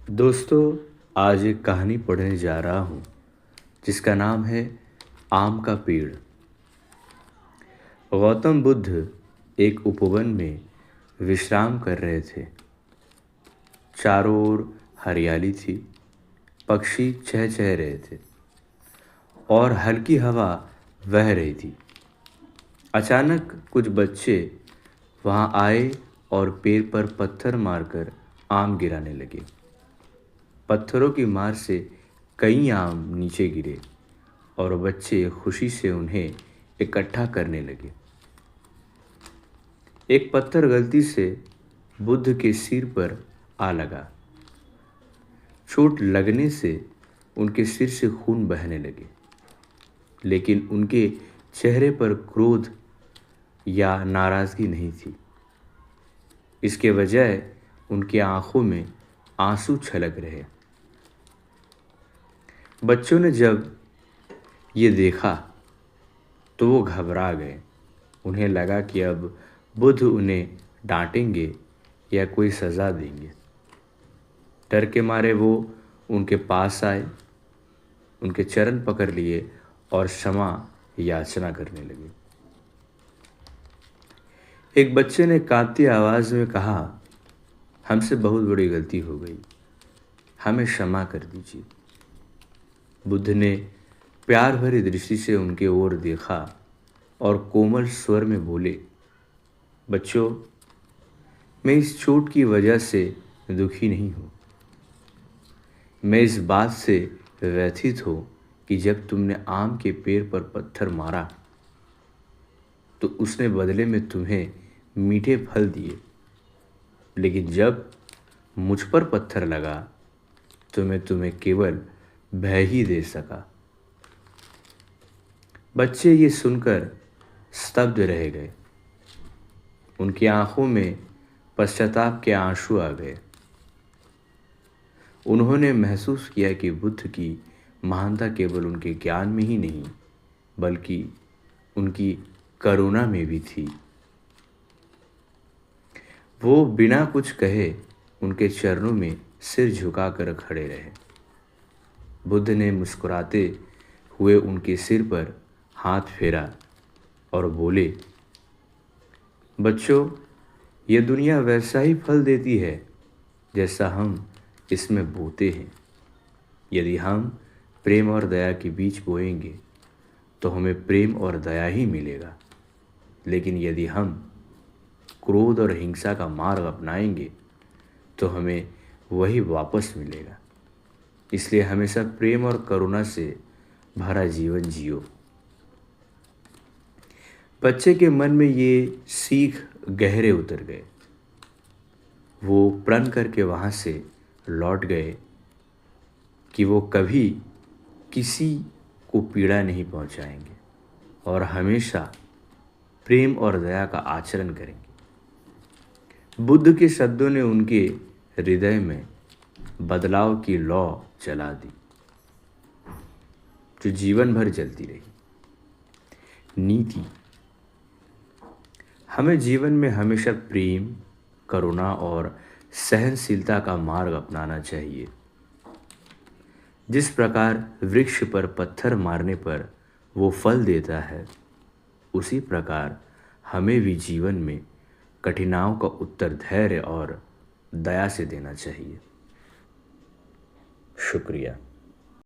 दोस्तों, आज एक कहानी पढ़ने जा रहा हूँ जिसका नाम है आम का पेड़। गौतम बुद्ध एक उपवन में विश्राम कर रहे थे। चारों ओर हरियाली थी, पक्षी चहचह रहे थे और हल्की हवा बह रही थी। अचानक कुछ बच्चे वहाँ आए और पेड़ पर पत्थर मारकर आम गिराने लगे। पत्थरों की मार से कई आम नीचे गिरे और बच्चे खुशी से उन्हें इकट्ठा करने लगे। एक पत्थर गलती से बुद्ध के सिर पर आ लगा। चोट लगने से उनके सिर से खून बहने लगे, लेकिन उनके चेहरे पर क्रोध या नाराज़गी नहीं थी। इसके बजाय उनकी आंखों में आंसू छलक रहे। बच्चों ने जब ये देखा तो वो घबरा गए। उन्हें लगा कि अब बुद्ध उन्हें डांटेंगे या कोई सज़ा देंगे। डर के मारे वो उनके पास आए, उनके चरण पकड़ लिए और क्षमा याचना करने लगे। एक बच्चे ने कांपती आवाज़ में कहा, हमसे बहुत बड़ी गलती हो गई, हमें क्षमा कर दीजिए। बुद्ध ने प्यार भरी दृष्टि से उनके ओर देखा और कोमल स्वर में बोले, बच्चों, मैं इस चोट की वजह से दुखी नहीं हूँ। मैं इस बात से व्यथित हूँ कि जब तुमने आम के पेड़ पर पत्थर मारा तो उसने बदले में तुम्हें मीठे फल दिए, लेकिन जब मुझ पर पत्थर लगा तो मैं तुम्हें केवल भय ही दे सका। बच्चे ये सुनकर स्तब्ध रह गए। उनकी आंखों में पश्चाताप के आंसू आ गए। उन्होंने महसूस किया कि बुद्ध की महानता केवल उनके ज्ञान में ही नहीं, बल्कि उनकी करुणा में भी थी। वो बिना कुछ कहे उनके चरणों में सिर झुकाकर खड़े रहे। बुद्ध ने मुस्कुराते हुए उनके सिर पर हाथ फेरा और बोले, बच्चों, ये दुनिया वैसा ही फल देती है जैसा हम इसमें बोते हैं। यदि हम प्रेम और दया के बीच बोएंगे तो हमें प्रेम और दया ही मिलेगा, लेकिन यदि हम क्रोध और हिंसा का मार्ग अपनाएंगे तो हमें वही वापस मिलेगा। इसलिए हमेशा प्रेम और करुणा से भरा जीवन जियो। बच्चे के मन में ये सीख गहरे उतर गए। वो प्रण करके वहाँ से लौट गए कि वो कभी किसी को पीड़ा नहीं पहुँचाएंगे और हमेशा प्रेम और दया का आचरण करेंगे। बुद्ध के शब्दों ने उनके हृदय में बदलाव की लौ जला दी, जो जीवन भर जलती रही। नीति: हमें जीवन में हमेशा प्रेम, करुणा और सहनशीलता का मार्ग अपनाना चाहिए। जिस प्रकार वृक्ष पर पत्थर मारने पर वो फल देता है, उसी प्रकार हमें भी जीवन में कठिनाइयों का उत्तर धैर्य और दया से देना चाहिए। शुक्रिया।